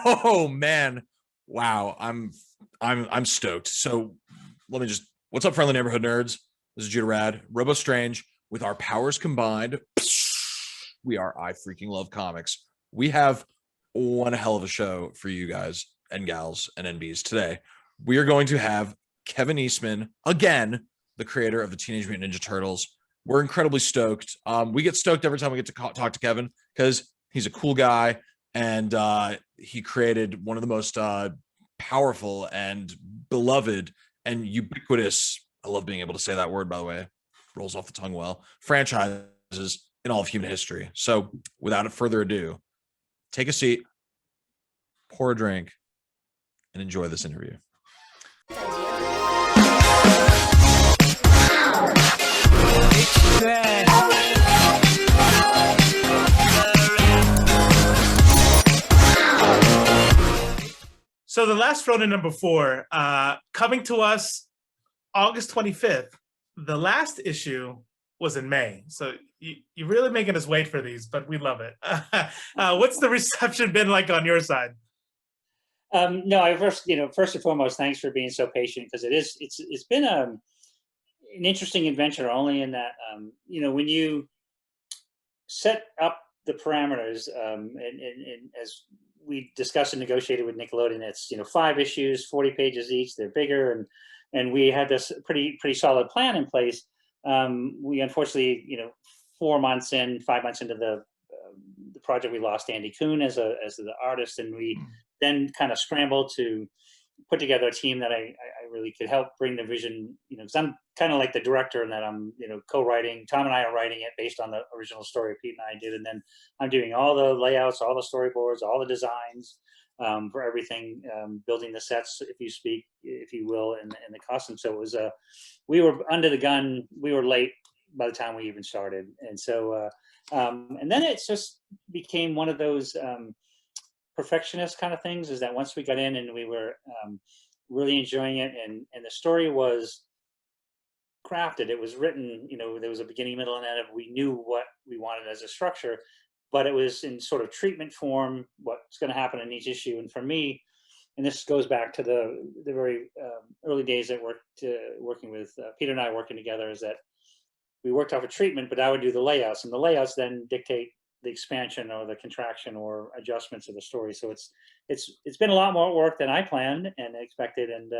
Oh man. Wow. I'm stoked. So let me just what's up, friendly neighborhood nerds? This is Judah Rad, Robo Strange. With our powers combined, we are I freaking love comics. We have one hell of a show for you guys and gals and NBs today. We are going to have Kevin Eastman again, the creator of the Teenage Mutant Ninja Turtles. We're incredibly stoked. We get stoked every time we get to talk to Kevin because he's a cool guy and he created one of the most powerful and beloved and ubiquitous. I love being able to say that word, by the way. Rolls off the tongue well. Franchises in all of human history. So, without further ado, take a seat, pour a drink, and enjoy this interview. So the Last Ronin #4, coming to us August 25th. The last issue was in May. So you're really making us wait for these, but we love it. What's the reception been like on your side? No, first and foremost, thanks for being so patient, because it's been an interesting adventure, only in that, when you set up the parameters, and as we discussed and negotiated with Nickelodeon, it's 5 issues, 40 pages each. They're bigger, and we had this pretty solid plan in place. We unfortunately, 5 months into the project, we lost Andy Kuhn as the artist, and we then kind of scrambled to put together a team that I really could help bring the vision, because I'm kind of like the director in that I'm, co-writing. Tom and I are writing it based on the original story Pete and I did, and then I'm doing all the layouts, all the storyboards, all the designs for everything, building the sets, if you will, and the costumes. So it was we were under the gun. We were late by the time we even started, and so and then it just became one of those perfectionist kind of things, is that once we got in and we were really enjoying it, and the story was crafted, it was written, there was a beginning, middle, and end. We knew what we wanted as a structure, but it was in sort of treatment form, what's going to happen in each issue. And for me, and this goes back to the very early days that working with Peter and I working together, is that we worked off a treatment, but I would do the layouts, and the layouts then dictate the expansion or the contraction or adjustments of the story. So it's been a lot more work than I planned and expected, and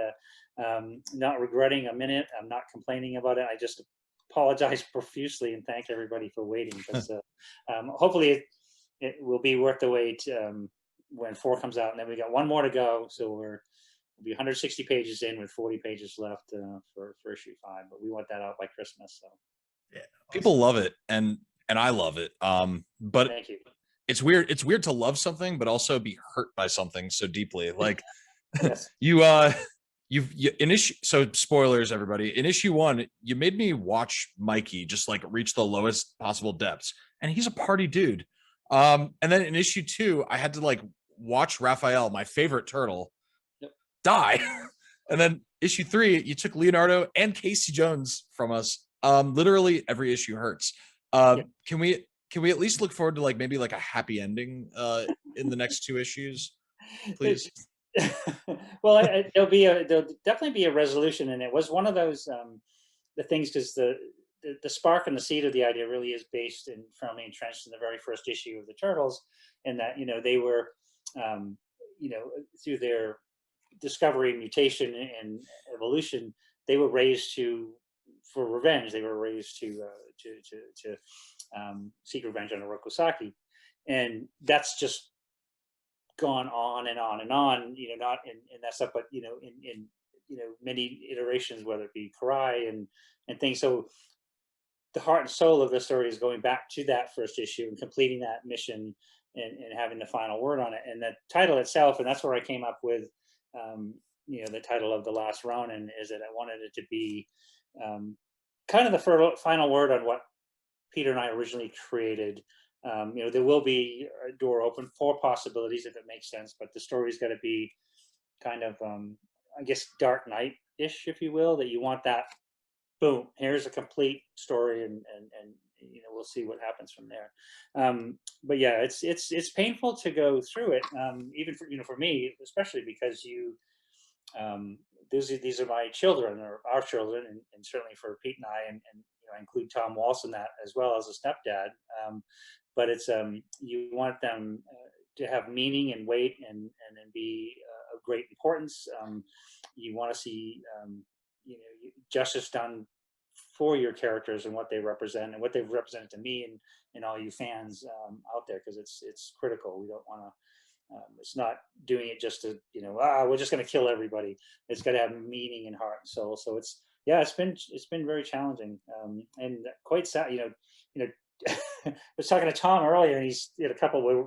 not regretting a minute. I'm not complaining about it. I just apologize profusely and thank everybody for waiting, because hopefully it will be worth the wait when 4 comes out, and then we got 1 more to go. So we'll be 160 pages in with 40 pages left for issue 5, but we want that out by Christmas. So yeah, people love it, and I love it. But thank you. It's weird to love something, but also be hurt by something so deeply. Like Yes. you've in issue. So spoilers, everybody. In issue 1, you made me watch Mikey just like reach the lowest possible depths, and he's a party dude. And then in issue 2, I had to like watch Raphael, my favorite turtle, die. And then issue 3, you took Leonardo and Casey Jones from us. Literally every issue hurts. Can we at least look forward to like maybe like a happy ending in the next 2 issues, please? Well, there'll definitely be a resolution, and it was one of those the things, because the spark and the seed of the idea really is based and firmly entrenched in the very first issue of the Turtles, and that they were through their discovery, mutation, and evolution, they were raised for revenge. They were raised to seek revenge on Orokosaki, and that's just gone on and on and on. Not in that stuff, but in many iterations, whether it be Karai and things. So the heart and soul of the story is going back to that first issue and completing that mission and having the final word on it. And the title itself, and that's where I came up with the title of The Last Ronin, is that I wanted it to be kind of the final word on what Peter and I originally created. There will be a door open for possibilities if it makes sense, but the story's got to be kind of, I guess, Dark Knight-ish, if you will, that you want that, boom, here's a complete story and we'll see what happens from there. But yeah, it's painful to go through it, even for me, especially because these are my children, or our children, and certainly for Pete and I include Tom Walsh in that as well as a stepdad. But it's you want them to have meaning and weight and be of great importance. You want to see justice done for your characters and what they represent and what they've represented to me and all you fans out there, because it's critical. We don't want to. It's not doing it just to we're just going to kill everybody. It's got to have meaning and heart and soul. So it's been very challenging and quite sad. I was talking to Tom earlier, and he's a couple. We're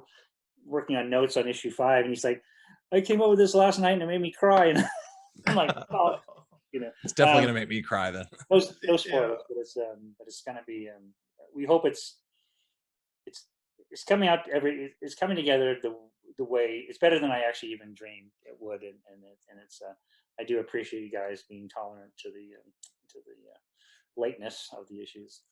working on notes on issue 5, and he's like, "I came up with this last night, and it made me cry." And I'm like, "Oh, it's definitely gonna make me cry then." No spoilers, but it's gonna be. We hope it's coming out it's coming together the way it's better than I actually even dreamed it would, and it's. I do appreciate you guys being tolerant to the lateness of the issues.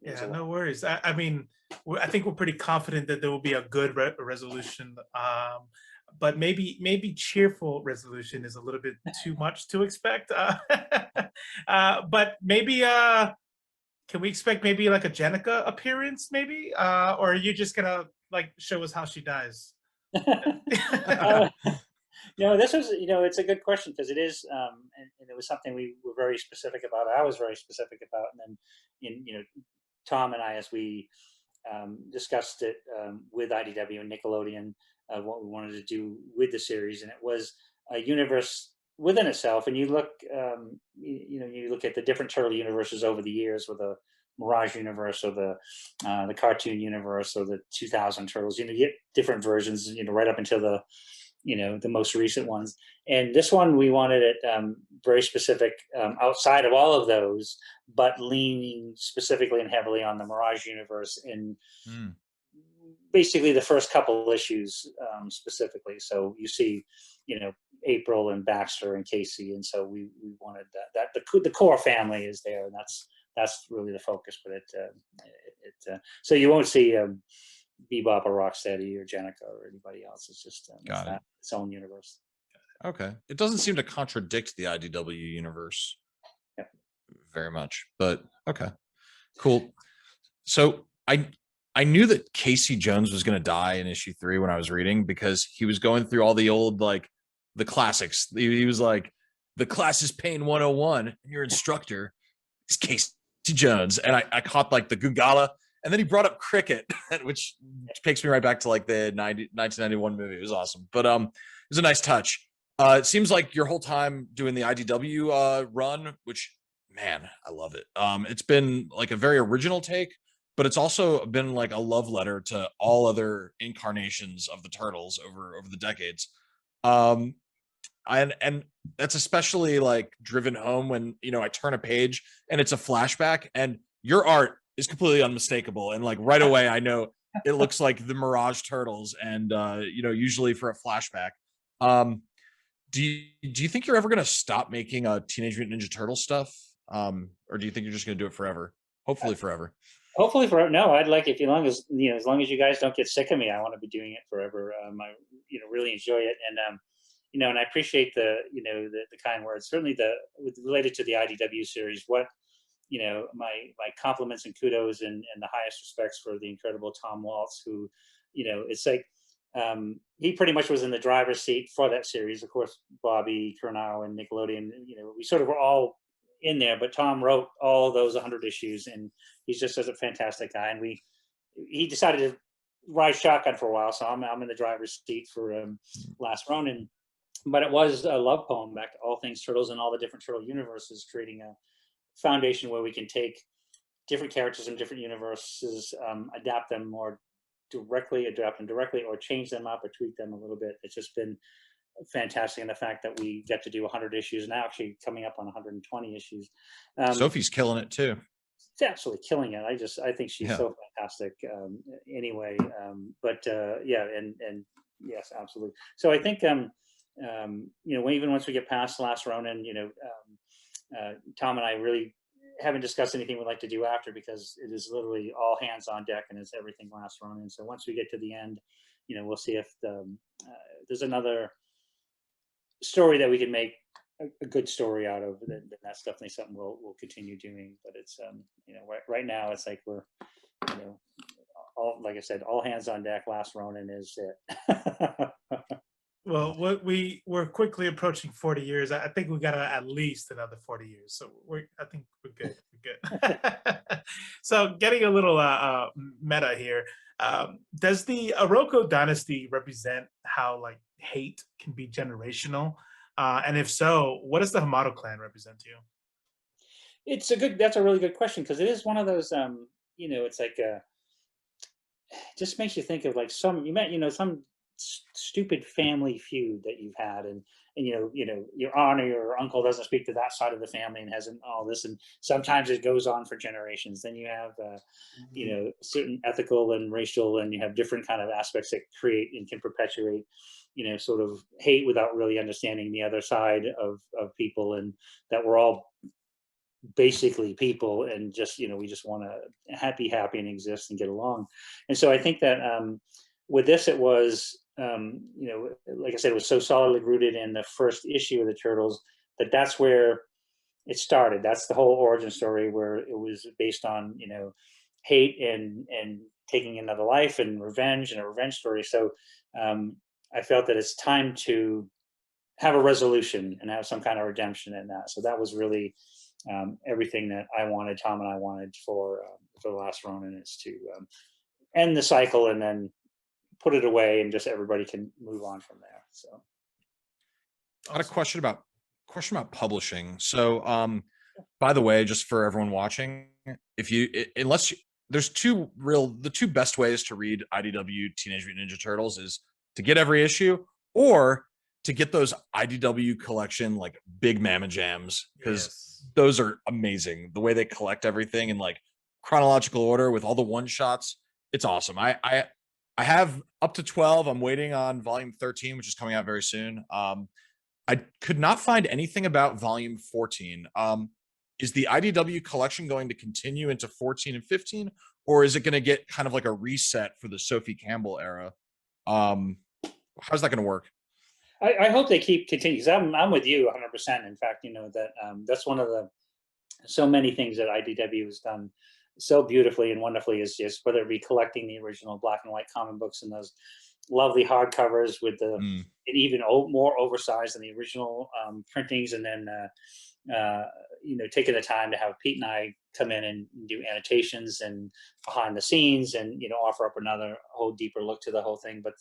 Yeah, no worries. I mean, I think we're pretty confident that there will be a good resolution. But maybe cheerful resolution is a little bit too much to expect. But maybe can we expect maybe like a Jenica appearance, maybe? Or are you just gonna like show us how she dies? No, this was, it's a good question, because it is, and it was something we were very specific about. I was very specific about, and then, Tom and I, as we discussed it with IDW and Nickelodeon, what we wanted to do with the series, and it was a universe within itself. And you look, you look at the different turtle universes over the years, with the Mirage universe, or the cartoon universe, or the 2000 turtles. You get different versions, right up until the the most recent ones. And this one, we wanted it very specific outside of all of those, but leaning specifically and heavily on the Mirage universe in basically the first couple issues specifically. So you see, April and Baxter and Casey, and so we wanted that the core family is there, and that's really the focus. But so you won't see Bebop or Rocksteady or Jenica or anybody else. It's just its own universe. Okay, it doesn't seem to contradict the IDW universe very much, but okay, cool. So I knew that Casey Jones was going to die in issue 3 when I was reading, because he was going through all the old, like, the classics. He was like, the class is Pain 101, and your instructor is Casey Jones. And I caught like the Gungala, and then he brought up cricket, which takes me right back to like the 1991 movie. It was awesome, but it was a nice touch. It seems like your whole time doing the IDW run, which, man, I love it. It's been like a very original take, but it's also been like a love letter to all other incarnations of the Turtles over the decades. And that's especially like driven home when I turn a page and it's a flashback, and your art is completely unmistakable, and like right away I know it looks like the Mirage Turtles, and usually for a flashback. Do you think you're ever going to stop making Teenage Mutant Ninja Turtle stuff, or do you think you're just going to do it forever? Hopefully forever. Hopefully forever. No, I'd like it, as long as you guys don't get sick of me. I want to be doing it forever. I really enjoy it, and and I appreciate the kind words. Certainly related to the IDW series. What my compliments and kudos and the highest respects for the incredible Tom Waltz, who it's like he pretty much was in the driver's seat for that series. Of course, Bobby Curnow and Nickelodeon. We sort of were all in there, but Tom wrote all those 100 issues, and he's just such a fantastic guy. And he decided to ride shotgun for a while, so I'm in the driver's seat for Last Ronin. But it was a love poem back to all things turtles and all the different turtle universes, creating a foundation where we can take different characters in different universes, adapt them directly, or change them up or tweak them a little bit. It's just been fantastic, and the fact that we get to do 100 issues now, actually coming up on 120 issues. Sophie's killing it too. She's absolutely killing it. I think she's so fantastic. Anyway, yeah, and yes, absolutely. So I think even once we get past Last Ronin, Tom and I really haven't discussed anything we'd like to do after, because it is literally all hands on deck and it's everything Last Ronin. So once we get to the end, we'll see if there's another story that we can make a good story out of. Then that's definitely something we'll continue doing. But it's right now it's like we're all, like I said, all hands on deck. Last Ronin is it. Well, we're quickly approaching 40 years. I think we got at least another 40 years. So I think we're good. We're good. So getting a little meta here. Does the Oroco dynasty represent how like hate can be generational? And if so, what does the Hamato clan represent to you? That's a really good question, because it is one of those, it's like just makes you think of like some stupid family feud that you've had, and your aunt or your uncle doesn't speak to that side of the family and hasn't all this, and sometimes it goes on for generations. Then you have certain ethical and racial, and you have different kind of aspects that create and can perpetuate sort of hate without really understanding the other side of people, and that we're all basically people, and just we just want to be happy and exist and get along. And so I think that with this, it was like I said, it was so solidly rooted in the first issue of the Turtles that's where it started. That's the whole origin story, where it was based on hate and taking another life and revenge, and a revenge story. So I felt that it's time to have a resolution and have some kind of redemption in that. So that was really everything that Tom and I wanted for the Last Ronin, is to end the cycle and then put it away, and just everybody can move on from there. So I had a question about publishing. So by the way, just for everyone watching, there's the two best ways to read IDW Teenage Mutant Ninja Turtles is to get every issue, or to get those IDW collection like Big Mama Jams, because those are amazing. The way they collect everything in like chronological order with all the one shots, it's awesome. I have up to 12. I'm waiting on volume 13, which is coming out very soon. I could not find anything about volume 14. Is the IDW collection going to continue into 14 and 15, or is it going to get kind of like a reset for the Sophie Campbell era? How's that going to work? I hope they keep continuing, because I'm with you 100%. In fact, that that's one of the so many things that IDW has done so beautifully and wonderfully, is just whether it be collecting the original black and white comic books and those lovely hardcovers with and even more oversized than the original printings, and then taking the time to have Pete and I come in and do annotations and behind the scenes, and offer up another whole deeper look to the whole thing. But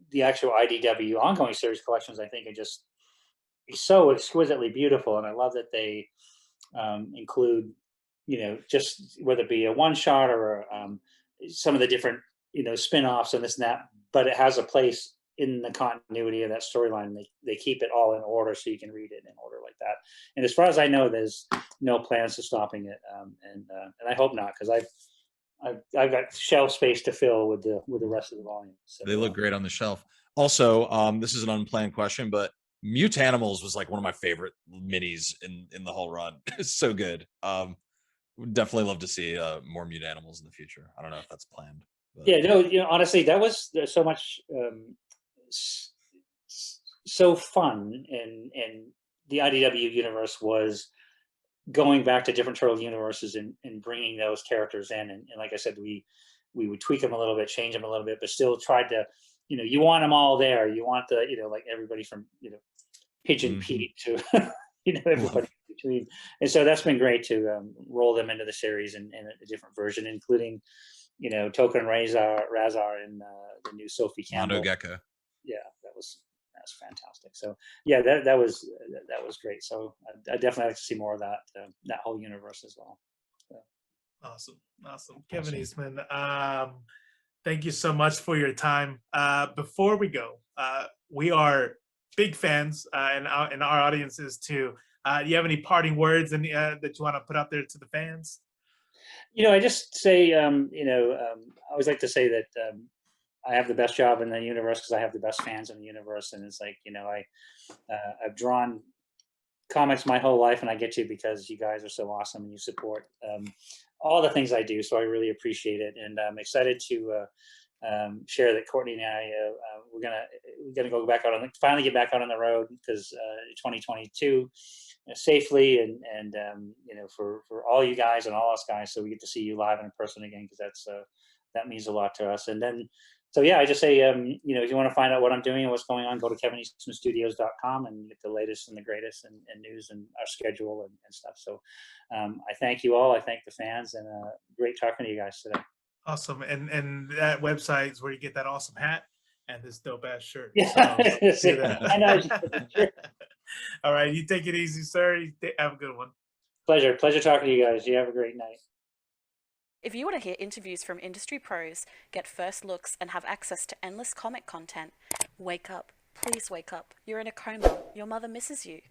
the actual IDW ongoing series collections, I think, are just so exquisitely beautiful, and I love that they include just whether it be a one shot or some of the different spin-offs and this and that, but it has a place in the continuity of that storyline. They keep it all in order, so you can read it in order like that. And as far as I know, there's no plans to stopping it, and I hope not, because I've got shelf space to fill with the rest of the volume. So, they look great on the shelf. Also, this is an unplanned question, but Mutanimals was like one of my favorite minis in the whole run. It's so good. Would definitely love to see more Mutanimals in the future. I don't know if that's planned. But. Yeah, no, honestly, that was so much so fun, and the IDW universe was going back to different turtle universes and bringing those characters in, and like I said, we would tweak them a little bit, change them a little bit, but still tried to, you want them all there. You want the, like everybody from Pigeon Pete to everybody between. And so that's been great to roll them into the series in a different version, including Token Razor and the new Sophie Campbell. Mondo Gecko. Yeah, that's fantastic. So yeah, that was great. So I definitely like to see more of that whole universe as well. So. Awesome. Kevin Eastman, thank you so much for your time. Before we go, we are big fans, and our audience is too. Do you have any parting words that you want to put out there to the fans? I just say, I always like to say that I have the best job in the universe because I have the best fans in the universe, and it's like I've drawn comics my whole life, and I get to because you guys are so awesome and you support all the things I do. So I really appreciate it, and I'm excited to share that Courtney and I we're gonna go back out on finally get back out on the road because 2022 safely and for all you guys and all us guys, so we get to see you live and in person again because that means a lot to us. And then so yeah, I just say if you want to find out what I'm doing and what's going on, go to KevinEastmanStudios.com and get the latest and the greatest and news and our schedule and stuff. So I thank you all. I thank the fans, and great talking to you guys today. Awesome. And that website is where you get that awesome hat and this dope ass shirt. Yeah. So, I know. all right. You take it easy, sir. Have a good one. Pleasure talking to you guys. You have a great night. If you want to hear interviews from industry pros, get first looks, and have access to endless comic content, wake up. Please wake up. You're in a coma. Your mother misses you.